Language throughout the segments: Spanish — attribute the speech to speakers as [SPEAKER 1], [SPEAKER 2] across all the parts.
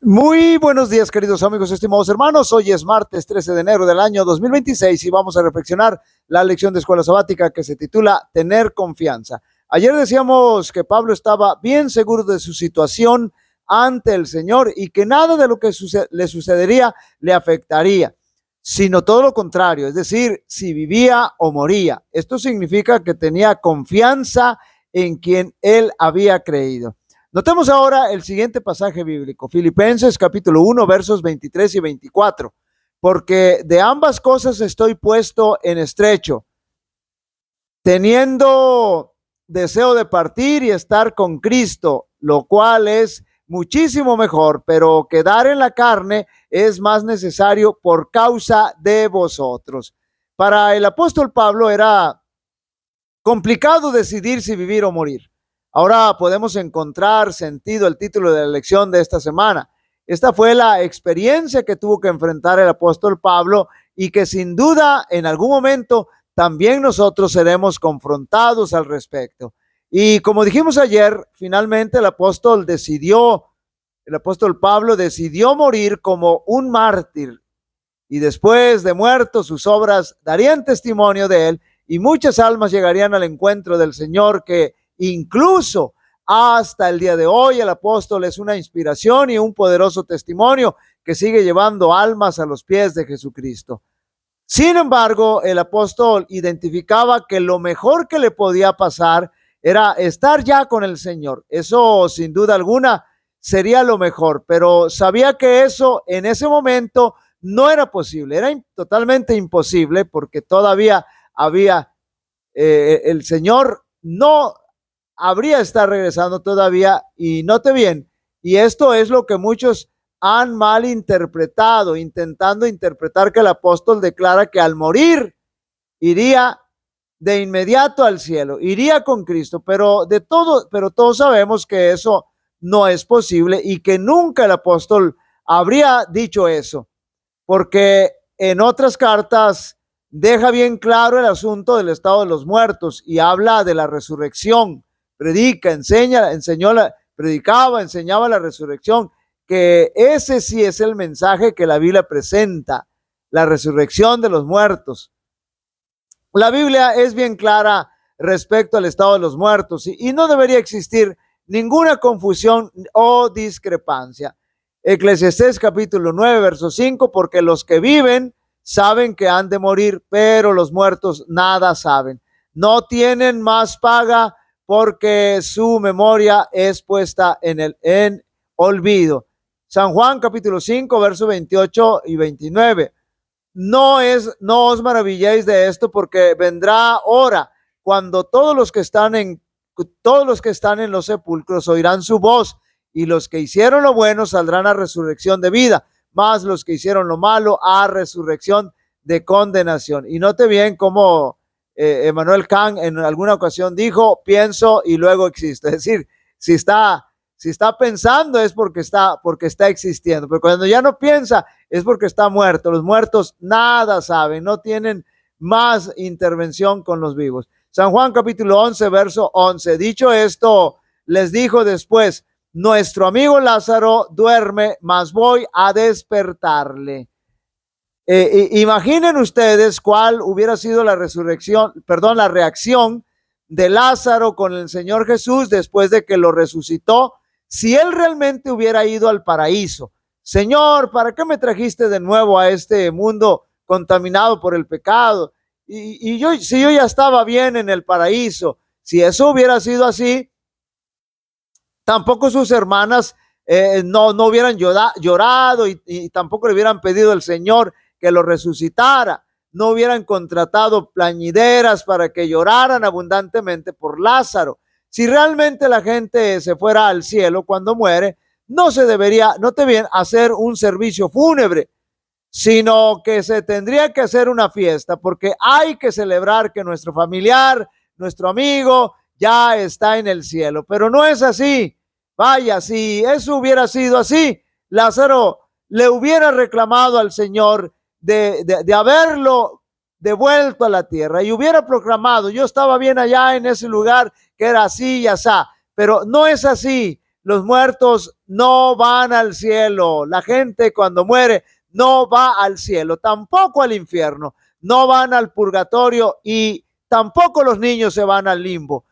[SPEAKER 1] Muy buenos días, queridos amigos, estimados hermanos. Hoy es martes 13 de enero del año 2026 y vamos a reflexionar la lección de escuela sabática que se titula Tener confianza. Ayer decíamos que Pablo estaba bien seguro de su situación ante el Señor y que nada de lo que le sucedería le afectaría, sino todo lo contrario, es decir, si vivía o moría. Esto significa que tenía confianza en quien él había creído. Notemos ahora el siguiente pasaje bíblico, Filipenses capítulo 1, versos 23 y 24. Porque de ambas cosas estoy puesto en estrecho, teniendo deseo de partir y estar con Cristo, lo cual es muchísimo mejor, pero quedar en la carne es más necesario por causa de vosotros. Para el apóstol Pablo era complicado decidir si vivir o morir. Ahora podemos encontrar sentido al título de la lección de esta semana. Esta fue la experiencia que tuvo que enfrentar el apóstol Pablo y que sin duda en algún momento también nosotros seremos confrontados al respecto. Y como dijimos ayer, finalmente el apóstol Pablo decidió morir como un mártir. Y después de muerto, sus obras darían testimonio de él y muchas almas llegarían al encuentro del Señor, que incluso hasta el día de hoy el apóstol es una inspiración y un poderoso testimonio que sigue llevando almas a los pies de Jesucristo. Sin embargo, el apóstol identificaba que lo mejor que le podía pasar era estar ya con el Señor. Eso sin duda alguna sería lo mejor, pero sabía que eso en ese momento no era posible, era totalmente imposible porque todavía había, el Señor no habría estar regresando todavía. Y note bien, y esto es lo que muchos han malinterpretado, intentando interpretar que el apóstol declara que al morir iría de inmediato al cielo, iría con Cristo, pero todos sabemos que eso no es posible y que nunca el apóstol habría dicho eso, porque en otras cartas deja bien claro el asunto del estado de los muertos y habla de la resurrección. Predicaba, enseñaba la resurrección, que ese sí es el mensaje que la Biblia presenta, la resurrección de los muertos. La Biblia es bien clara respecto al estado de los muertos y no debería existir ninguna confusión o discrepancia. Eclesiastés capítulo 9, verso 5, porque los que viven saben que han de morir, pero los muertos nada saben. No tienen más paga porque su memoria es puesta en olvido. San Juan capítulo 5, verso 28 y 29. No os maravilléis de esto, porque vendrá hora cuando todos los que están en los sepulcros oirán su voz, y los que hicieron lo bueno saldrán a resurrección de vida, mas los que hicieron lo malo a resurrección de condenación. Y note bien cómo Emmanuel Kant en alguna ocasión dijo: pienso y luego existo. Es decir, si está pensando es porque está existiendo, pero cuando ya no piensa es porque está muerto. Los muertos nada saben, no tienen más intervención con los vivos. San Juan capítulo 11, verso 11. Dicho esto, les dijo después: nuestro amigo Lázaro duerme, mas voy a despertarle. Imaginen ustedes cuál hubiera sido la reacción de Lázaro con el Señor Jesús después de que lo resucitó, si él realmente hubiera ido al paraíso. Señor, ¿para qué me trajiste de nuevo a este mundo contaminado por el pecado? Si yo ya estaba bien en el paraíso. Si eso hubiera sido así, tampoco sus hermanas no hubieran llorado y tampoco le hubieran pedido al Señor que lo resucitara. No hubieran contratado plañideras para que lloraran abundantemente por Lázaro. Si realmente la gente se fuera al cielo cuando muere, no se debería, note bien, hacer un servicio fúnebre, sino que se tendría que hacer una fiesta, porque hay que celebrar que nuestro familiar, nuestro amigo, ya está en el cielo. Pero no es así. Vaya, si eso hubiera sido así, Lázaro le hubiera reclamado al Señor de haberlo devuelto a la tierra y hubiera proclamado: yo estaba bien allá en ese lugar que era así y así. Pero no es así. los muertos no van al cielo. La gente cuando muere no va al cielo, tampoco al infierno, no van al purgatorio y tampoco los niños se van al limbo,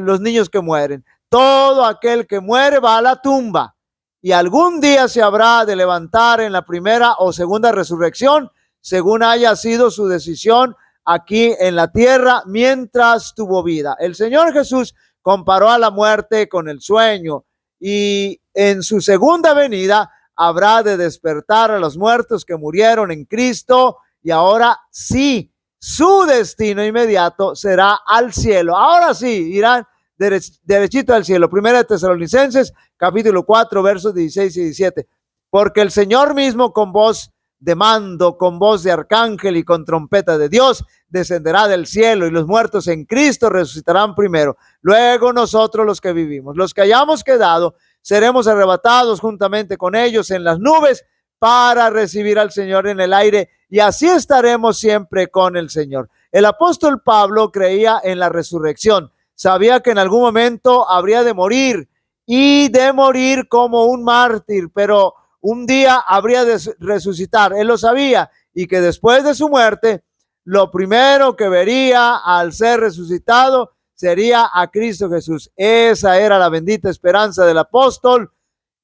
[SPEAKER 1] los niños que mueren. Todo aquel que muere va a la tumba y algún día se habrá de levantar en la primera o segunda resurrección, según haya sido su decisión aquí en la tierra mientras tuvo vida. El Señor Jesús comparó a la muerte con el sueño y en su segunda venida habrá de despertar a los muertos que murieron en Cristo y ahora sí, su destino inmediato será al cielo. Ahora sí, irán derechito al cielo. Primera de Tesalonicenses, capítulo 4, versos 16 y 17. Porque el Señor mismo con voz de mando, con voz de arcángel y con trompeta de Dios, descenderá del cielo y los muertos en Cristo resucitarán primero. Luego nosotros los que vivimos, los que hayamos quedado, seremos arrebatados juntamente con ellos en las nubes para recibir al Señor en el aire y así estaremos siempre con el Señor. El apóstol Pablo creía en la resurrección, sabía que en algún momento habría de morir y de morir como un mártir, pero un día habría de resucitar. Él lo sabía y que después de su muerte, lo primero que vería al ser resucitado sería a Cristo Jesús. Esa era la bendita esperanza del apóstol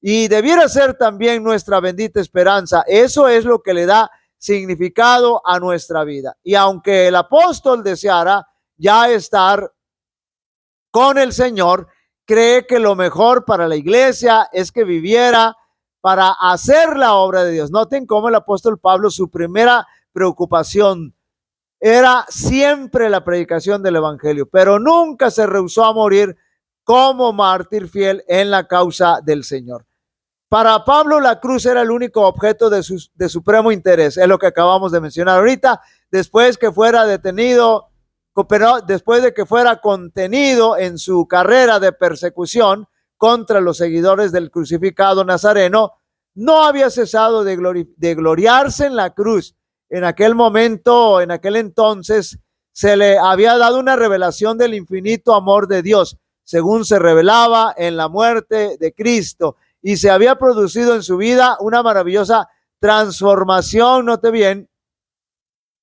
[SPEAKER 1] y debiera ser también nuestra bendita esperanza. Eso es lo que le da significado a nuestra vida. Y aunque el apóstol deseara ya estar con el Señor, cree que lo mejor para la iglesia es que viviera para hacer la obra de Dios. Noten cómo el apóstol Pablo, su primera preocupación era siempre la predicación del evangelio, pero nunca se rehusó a morir como mártir fiel en la causa del Señor. Para Pablo la cruz era el único objeto de supremo interés, es lo que acabamos de mencionar ahorita. Después que fuera detenido, pero después de que fuera contenido en su carrera de persecución contra los seguidores del crucificado nazareno, no había cesado de gloriarse en la cruz. En aquel momento, en aquel entonces, se le había dado una revelación del infinito amor de Dios, según se revelaba en la muerte de Cristo, y se había producido en su vida una maravillosa transformación, note bien,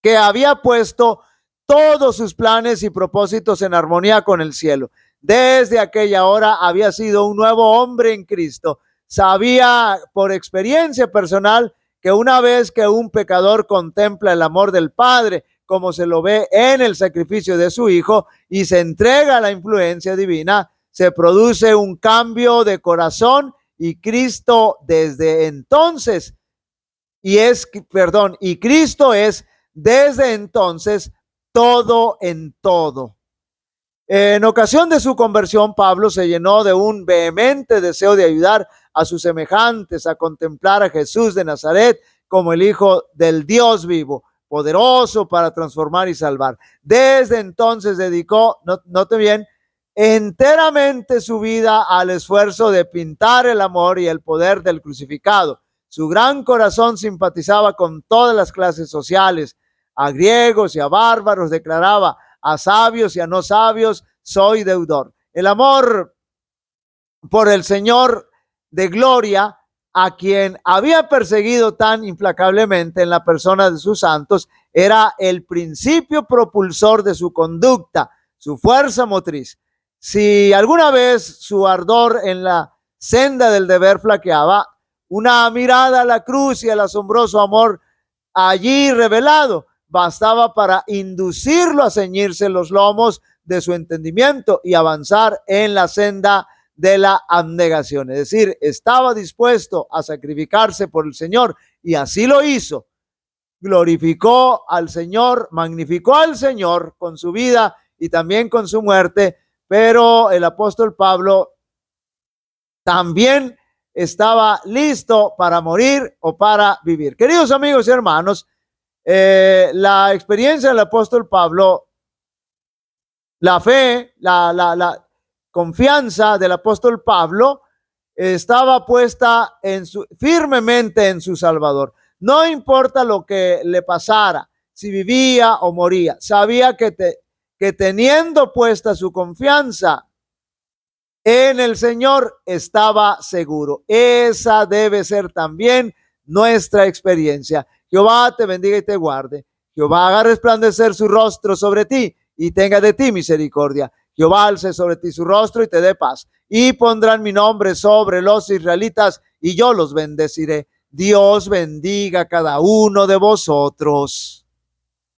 [SPEAKER 1] que había puesto todos sus planes y propósitos en armonía con el cielo. Desde aquella hora había sido un nuevo hombre en Cristo. Sabía por experiencia personal que una vez que un pecador contempla el amor del Padre, como se lo ve en el sacrificio de su Hijo, y se entrega a la influencia divina, se produce un cambio de corazón y Cristo desde entonces, y Cristo es desde entonces todo en todo. En ocasión de su conversión, Pablo se llenó de un vehemente deseo de ayudar a sus semejantes a contemplar a Jesús de Nazaret como el Hijo del Dios vivo, poderoso para transformar y salvar. Desde entonces dedicó, note bien, enteramente su vida al esfuerzo de pintar el amor y el poder del crucificado. Su gran corazón simpatizaba con todas las clases sociales, a griegos y a bárbaros, declaraba: a sabios y a no sabios soy deudor. El amor por el Señor de gloria, a quien había perseguido tan implacablemente en la persona de sus santos, era el principio propulsor de su conducta, su fuerza motriz. Si alguna vez su ardor en la senda del deber flaqueaba, una mirada a la cruz y al asombroso amor allí revelado bastaba para inducirlo a ceñirse los lomos de su entendimiento y avanzar en la senda de la abnegación. Es decir, estaba dispuesto a sacrificarse por el Señor y así lo hizo. Glorificó al Señor, magnificó al Señor con su vida y también con su muerte, pero el apóstol Pablo también estaba listo para morir o para vivir. Queridos amigos y hermanos, la experiencia del apóstol Pablo, la fe, la confianza del apóstol Pablo estaba puesta firmemente en su Salvador. No importa lo que le pasara, si vivía o moría, sabía que teniendo puesta su confianza En el Señor estaba seguro. Esa debe ser también nuestra experiencia. Jehová te bendiga y te guarde. Jehová haga resplandecer su rostro sobre ti y tenga de ti misericordia. Jehová alce sobre ti su rostro y te dé paz. Y pondrán mi nombre sobre los israelitas y yo los bendeciré. Dios bendiga a cada uno de vosotros.